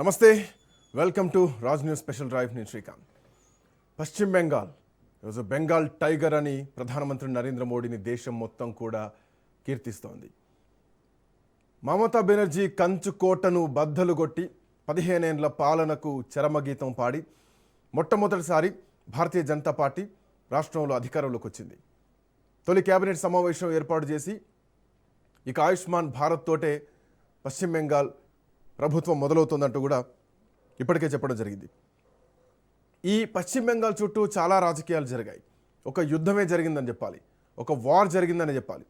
నమస్తే, welcome to Raj news special drive. నేను శ్రీకాంత్. పశ్చిమ బెంగాల్ ఈరోజు బెంగాల్ టైగర్ అని ప్రధానమంత్రి నరేంద్ర మోడీని దేశం మొత్తం కూడా కీర్తిస్తోంది. మమతా బెనర్జీ కంచు కోటను బద్దలు కొట్టి 15 ఏళ్ల పాలనకు చరమగీతం పాడి మొట్టమొదటిసారి భారతీయ జనతా పార్టీ రాష్ట్రంలో అధికారంలోకి వచ్చింది. తొలి కేబినెట్ సమావేశం ఏర్పాటు చేసి ఇక ఆయుష్మాన్ భారత్ తోటే పశ్చిమ బెంగాల్ ప్రభుత్వం మొదలవుతుందంటూ కూడా ఇప్పటికే చెప్పడం జరిగింది. ఈ పశ్చిమ బెంగాల్ చుట్టూ చాలా రాజకీయాలు జరిగాయి. ఒక యుద్ధమే జరిగిందని చెప్పాలి, ఒక వార్ జరిగిందని చెప్పాలి.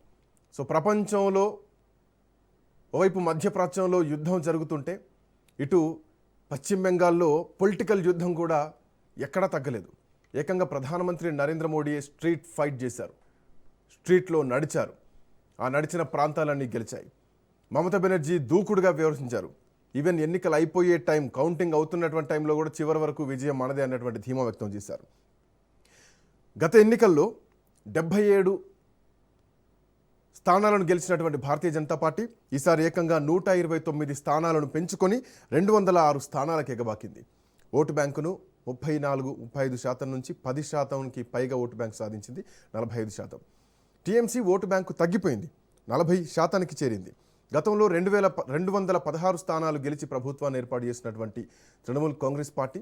సో ప్రపంచంలో ఓవైపు మధ్యప్రాచ్యంలో యుద్ధం జరుగుతుంటే ఇటు పశ్చిమ బెంగాల్లో పొలిటికల్ యుద్ధం కూడా ఎక్కడా తగ్గలేదు. ఏకంగా ప్రధానమంత్రి నరేంద్ర మోడీ స్ట్రీట్ ఫైట్ చేశారు, స్ట్రీట్లో నడిచారు. ఆ నడిచిన ప్రాంతాలన్నీ గెలిచాయి. మమతా బెనర్జీ దూకుడుగా వ్యవహరించారు. ఈవెన్ ఎన్నికలు అయిపోయే టైం, కౌంటింగ్ అవుతున్నటువంటి టైంలో కూడా చివరి వరకు విజయం మనదే అన్నటువంటి ధీమా వ్యక్తం చేశారు. గత ఎన్నికల్లో 77 స్థానాలను గెలిచినటువంటి భారతీయ జనతా పార్టీ ఈసారి ఏకంగా 129 స్థానాలను పెంచుకొని 206 స్థానాలకు ఎగబాకింది. ఓటు బ్యాంకును 34-35% నుంచి 10%కి పైగా ఓటు బ్యాంకు సాధించింది. 45%. టీఎంసీ ఓటు బ్యాంకు తగ్గిపోయింది, 40%కి చేరింది. గతంలో 216 స్థానాలు గెలిచి ప్రభుత్వాన్ని ఏర్పాటు చేసినటువంటి తృణమూల్ కాంగ్రెస్ పార్టీ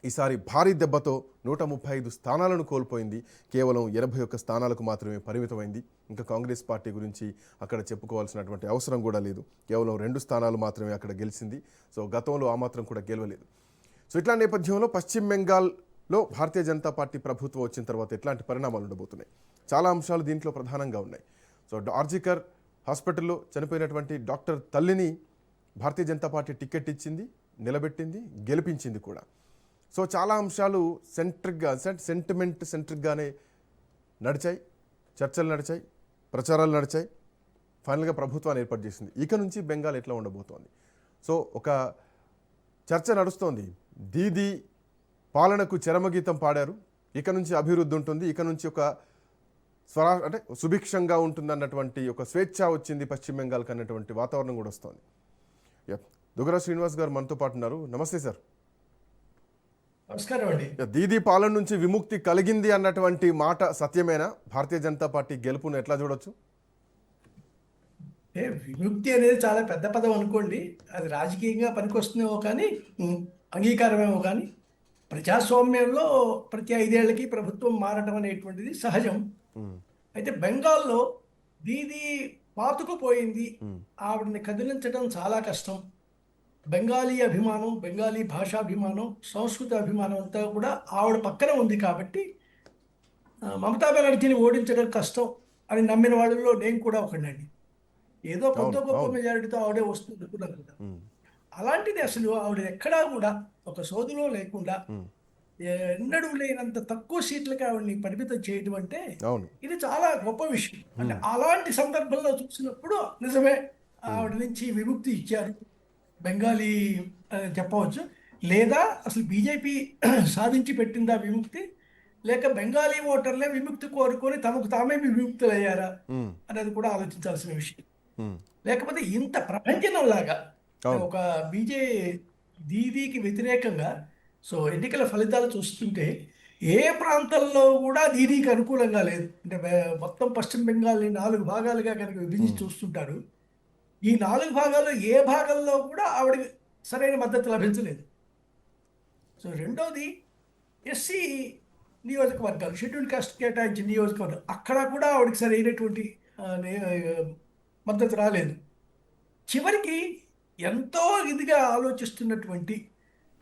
ఈసారి భారీ దెబ్బతో 135 స్థానాలను కోల్పోయింది. కేవలం 81 స్థానాలకు మాత్రమే పరిమితమైంది. ఇంకా కాంగ్రెస్ పార్టీ గురించి అక్కడ చెప్పుకోవాల్సినటువంటి అవసరం కూడా లేదు. కేవలం 2 స్థానాలు మాత్రమే అక్కడ గెలిచింది. సో గతంలో ఆ మాత్రం కూడా గెలవలేదు. సో ఇట్లాంటి నేపథ్యంలో పశ్చిమ బెంగాల్లో భారతీయ జనతా పార్టీ ప్రభుత్వం వచ్చిన తర్వాత ఎట్లాంటి పరిణామాలు ఉండబోతున్నాయి? చాలా అంశాలు దీంట్లో ప్రధానంగా ఉన్నాయి. సో ఆర్జికర్ హాస్పిటల్లో చనిపోయినటువంటి డాక్టర్ తల్లిని భారతీయ జనతా పార్టీ టికెట్ ఇచ్చింది, నిలబెట్టింది, గెలిపించింది కూడా. సో చాలా అంశాలు సెంటిమెంట్ సెంట్రిక్గానే నడిచాయి, చర్చలు నడిచాయి, ప్రచారాలు నడిచాయి. ఫైనల్గా ప్రభుత్వాన్ని ఏర్పాటు చేసింది. ఇక నుంచి బెంగాల్ ఎట్లా ఉండబోతోంది? సో ఒక చర్చ నడుస్తోంది. దీదీ పాలనకు చరమగీతం పాడారు, ఇక నుంచి అభివృద్ధి ఉంటుంది, ఇక నుంచి ఒక అంటే సుభిక్షంగా ఉంటుందన్నటువంటి ఒక స్వేచ్ఛ వచ్చింది పశ్చిమ బెంగాల్కి అన్నటువంటి వాతావరణం కూడా వస్తుంది. దుగ్గరా శ్రీనివాస్ గారు మనతో పాటు ఉన్నారు. నమస్తే సార్. నమస్కారం అండి. దీదీ పాలన నుంచి విముక్తి కలిగింది అన్నటువంటి మాట సత్యమేనా? భారతీయ జనతా పార్టీ గెలుపును ఎట్లా చూడొచ్చు? విముక్తి అనేది చాలా పెద్ద పదం అనుకోండి. అది రాజకీయంగా పనికొస్తుందేమో కానీ, అంగీకారమేమో కానీ, ప్రజాస్వామ్యంలో ప్రతి 5 ఏళ్లకి ప్రభుత్వం మారటం అనేటువంటిది సహజం. అయితే బెంగాల్లో దీదీ పాతుకుపోయింది. ఆవిడని కదిలించడం చాలా కష్టం. బెంగాలీ అభిమానం, బెంగాలీ భాషాభిమానం, సంస్కృత అభిమానం అంతా కూడా ఆవిడ పక్కన ఉంది. కాబట్టి మమతా బెనర్జీని ఓడించడం కష్టం అని నమ్మిన వాళ్ళలో నేను కూడా ఒకనండి. ఏదో కొంత గొప్ప మెజారిటీతో ఆవిడే వస్తుంది అనుకున్నాను కదా. అలాంటిది అసలు ఆవిడ ఎక్కడా కూడా ఒక సోదులో లేకుండా ఎన్నడూ లేనంత తక్కువ సీట్లకి ఆవిడని పరిమితం చేయడం అంటే ఇది చాలా గొప్ప విషయం. అంటే అలాంటి సందర్భంలో చూసినప్పుడు నిజమే ఆవిడ నుంచి విముక్తి ఇచ్చారు బెంగాలీ చెప్పవచ్చు. లేదా అసలు బీజేపీ సాధించి పెట్టిందా విముక్తి, లేక బెంగాలీ ఓటర్లే విముక్తి కోరుకొని తమకు తామే విముక్తులు అయ్యారా అనేది కూడా ఆలోచించాల్సిన విషయం. లేకపోతే ఇంత ప్రపంచంలాగా ఒక దీదీకి వ్యతిరేకంగా సో ఎన్నికల ఫలితాలు చూస్తుంటే ఏ ప్రాంతంలో కూడా దీదీకి అనుకూలంగా లేదు. అంటే మొత్తం పశ్చిమ బెంగాల్ని 4 భాగాలుగా కనుక విభజించి చూస్తుంటారు. ఈ 4 భాగాల్లో ఏ భాగంలో కూడా ఆవిడకి సరైన మద్దతు లభించలేదు. సో రెండోది ఎస్సీ నియోజకవర్గాలు, షెడ్యూల్ కాస్ట్ కేటాయించిన నియోజకవర్గాలు, అక్కడ కూడా ఆవిడకి సరైనటువంటి మద్దతు రాలేదు. చివరికి ఎంతో ఇదిగా ఆలోచిస్తున్నటువంటి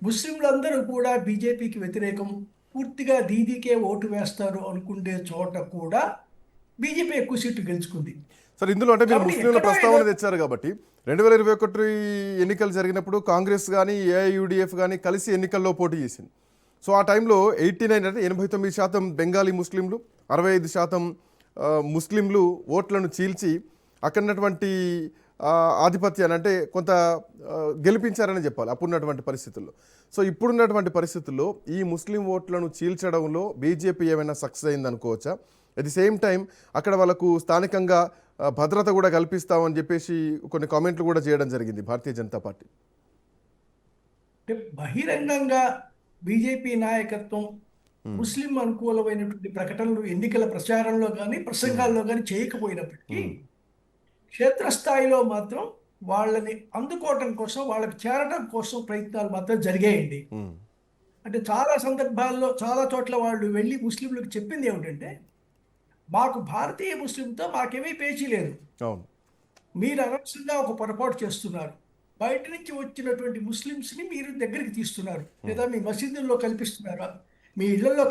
ముస్లింలందరూ కూడా బీజేపీకి వ్యతిరేకం, పూర్తిగా దీదీకే ఓటు వేస్తారు అనుకునే చోట కూడా బీజేపీ ఎక్కువ సీట్లు గెలుచుకుంది. సార్ ఇందులో అంటే మీరు ముస్లింల ప్రస్తావన తెచ్చారు కాబట్టి 2021 ఎన్నికలు జరిగినప్పుడు కాంగ్రెస్ కానీ ఏఐయుడిఎఫ్ కానీ కలిసి ఎన్నికల్లో పోటీ చేసింది. సో ఆ టైంలో 89 అంటే 89% బెంగాలీ ముస్లింలు, 65% ముస్లింలు ఓట్లను చీల్చి అక్కడున్నటువంటి ఆధిపత్యాన్ని అంటే కొంత గెలిపించారని చెప్పాలి అప్పుడున్నటువంటి పరిస్థితుల్లో. సో ఇప్పుడున్నటువంటి పరిస్థితుల్లో ఈ ముస్లిం ఓట్లను చీల్చడంలో బీజేపీ ఏమైనా సక్సెస్ అయింది అనుకోవచ్చా? అట్ ది సేమ్ టైం అక్కడ వాళ్ళకు స్థానికంగా భద్రత కూడా కల్పిస్తామని చెప్పేసి కొన్ని కామెంట్లు కూడా చేయడం జరిగింది భారతీయ జనతా పార్టీ. అంటే బహిరంగంగా బీజేపీ నాయకత్వం ముస్లిం అనుకూలమైనటువంటి ప్రకటనలు ఎన్నికల ప్రచారంలో కానీ ప్రసంగాల్లో కానీ చేయకపోయినప్పటికీ క్షేత్రస్థాయిలో మాత్రం వాళ్ళని అందుకోవటం కోసం వాళ్ళకి చేరడం కోసం ప్రయత్నాలు మాత్రం జరిగాయండి. అంటే చాలా సందర్భాల్లో చాలా చోట్ల వాళ్ళు వెళ్ళి ముస్లింలకు చెప్పింది ఏమిటంటే, మాకు భారతీయ ముస్లింతో మాకేమీ పేచీ లేదు, అవును. మీరు అనవసరంగా ఒక పొరపాటు చేస్తున్నారు, బయట నుంచి వచ్చినటువంటి ముస్లిమ్స్ని మీరు దగ్గరికి తీస్తున్నారు, లేదా మీ మసీదుల్లో కల్పిస్తున్నారా, మీ ఇళ్లలో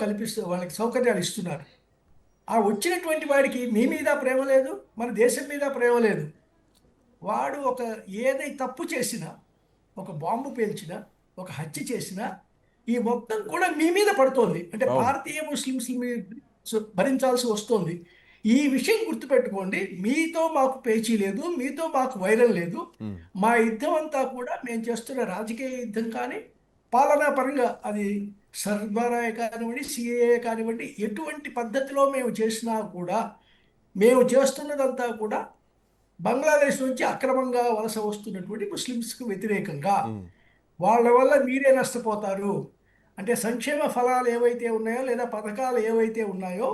వాళ్ళకి సౌకర్యాలు ఇస్తున్నారు. ఆ వచ్చినటువంటి వాడికి మీ మీద ప్రేమ లేదు, మన దేశం మీద ప్రేమ లేదు. వాడు ఏదైతే తప్పు చేసినా, ఒక బాంబు పేల్చినా, ఒక హత్య చేసినా ఈ మొత్తం కూడా మీ మీద పడుతోంది. అంటే భారతీయ ముస్లిమ్స్ భరించాల్సి వస్తుంది. ఈ విషయం గుర్తుపెట్టుకోండి. మీతో మాకు పేచీ లేదు, మీతో మాకు వైరం లేదు. మా యుద్ధం అంతా కూడా మేము చేస్తున్న రాజకీయ యుద్ధం కానీ, పాలనా పరంగా అది సర్వరాయ కానివ్వండి, సిఏఏ కానివ్వండి, ఎటువంటి పద్ధతిలో మేము చేసినా కూడా, మేము చేస్తున్నదంతా కూడా బంగ్లాదేశ్ నుంచి అక్రమంగా వలస వస్తున్నటువంటి ముస్లిమ్స్కు వ్యతిరేకంగా. వాళ్ళ వల్ల మీరే నష్టపోతారు. అంటే సంక్షేమ ఫలాలు ఏవైతే ఉన్నాయో, లేదా పథకాలు ఏవైతే ఉన్నాయో,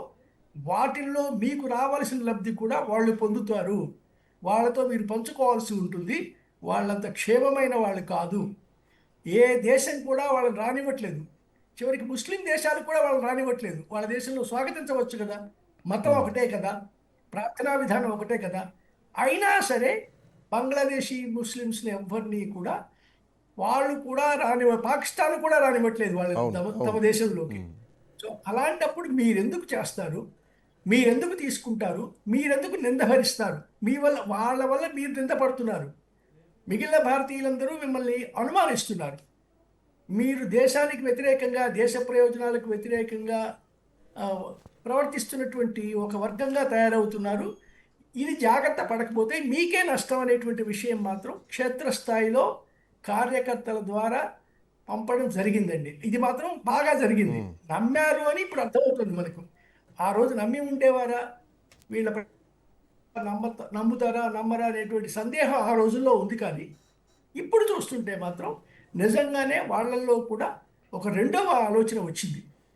వాటిల్లో మీకు రావాల్సిన లబ్ధి కూడా వాళ్ళు పొందుతారు. వాళ్ళతో మీరు పంచుకోవాల్సి ఉంటుంది. వాళ్ళంత క్షేమమైన వాళ్ళు కాదు. ఏ దేశం కూడా వాళ్ళని రానివ్వట్లేదు. చివరికి ముస్లిం దేశాలు కూడా వాళ్ళని రానివ్వట్లేదు. వాళ్ళ దేశంలో స్వాగతించవచ్చు కదా, మతం ఒకటే కదా, ప్రార్థనా విధానం ఒకటే కదా. అయినా సరే బంగ్లాదేశీ ముస్లిమ్స్ని ఎవరిని కూడా వాళ్ళు కూడా పాకిస్తాన్ కూడా రానివ్వట్లేదు వాళ్ళ తమ దేశంలోకి. సో అలాంటప్పుడు మీరెందుకు చేస్తారు, మీరెందుకు తీసుకుంటారు, మీరెందుకు నిందభరిస్తారు? వాళ్ళ వల్ల మీరు నిందపడుతున్నారు. మిగిలిన భారతీయులందరూ మిమ్మల్ని అనుమానిస్తున్నారు. మీరు దేశానికి వ్యతిరేకంగా, దేశ ప్రయోజనాలకు వ్యతిరేకంగా ప్రవర్తిస్తున్నటువంటి ఒక వర్గంగా తయారవుతున్నారు. ఇది జాగ్రత్త పడకపోతే మీకే నష్టం అనేటువంటి విషయం మాత్రం క్షేత్రస్థాయిలో కార్యకర్తల ద్వారా పంపడం జరిగిందండి. ఇది మాత్రం బాగా జరిగింది. నమ్మారు అని ఇప్పుడు అర్థమవుతుంది మనకు. ఆ రోజు నమ్మి ఉండేవారా, వీళ్ళ నమ్ముతారా నమ్మరా అనేటువంటి సందేహం ఆ రోజుల్లో ఉంది. కానీ ఇప్పుడు చూస్తుంటే మాత్రం నిజంగానే వాళ్ళల్లో కూడా ఒక రెండవ ఆలోచన వచ్చింది.